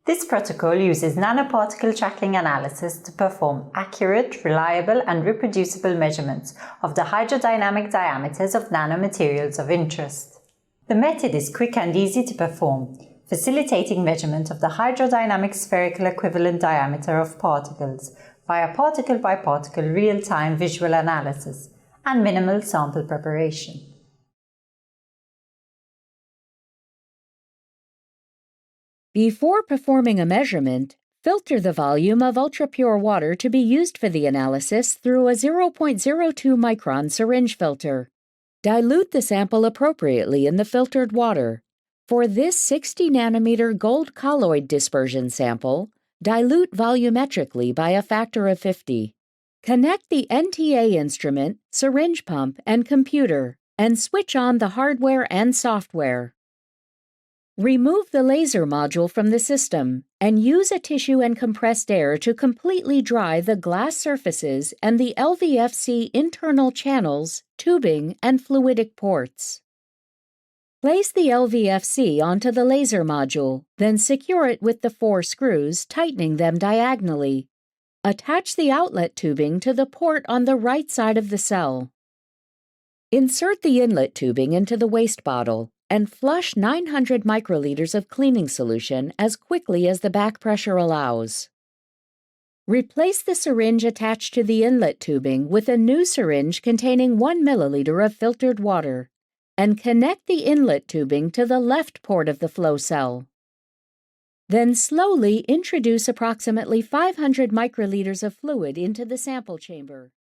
This protocol uses nanoparticle tracking analysis to perform accurate, reliable, and reproducible measurements of the hydrodynamic diameters of nanomaterials of interest. The method is quick and easy to perform, facilitating measurement of the hydrodynamic spherical equivalent diameter of particles via particle-by-particle real-time visual analysis and minimal sample preparation. Before performing a measurement, filter the volume of ultrapure water to be used for the analysis through a 0.02 micron syringe filter. Dilute the sample appropriately in the filtered water. For this 60 nanometer gold colloid dispersion sample, dilute volumetrically by a factor of 50. Connect the NTA instrument, syringe pump, and computer, and switch on the hardware and software. Remove the laser module from the system and use a tissue and compressed air to completely dry the glass surfaces and the LVFC internal channels, tubing, and fluidic ports. Place the LVFC onto the laser module, then secure it with the 4 screws, tightening them diagonally. Attach the outlet tubing to the port on the right side of the cell. Insert the inlet tubing into the waste bottle and flush 900 microliters of cleaning solution as quickly as the back pressure allows. Replace the syringe attached to the inlet tubing with a new syringe containing 1 milliliter of filtered water, and connect the inlet tubing to the left port of the flow cell. Then slowly introduce approximately 500 microliters of fluid into the sample chamber.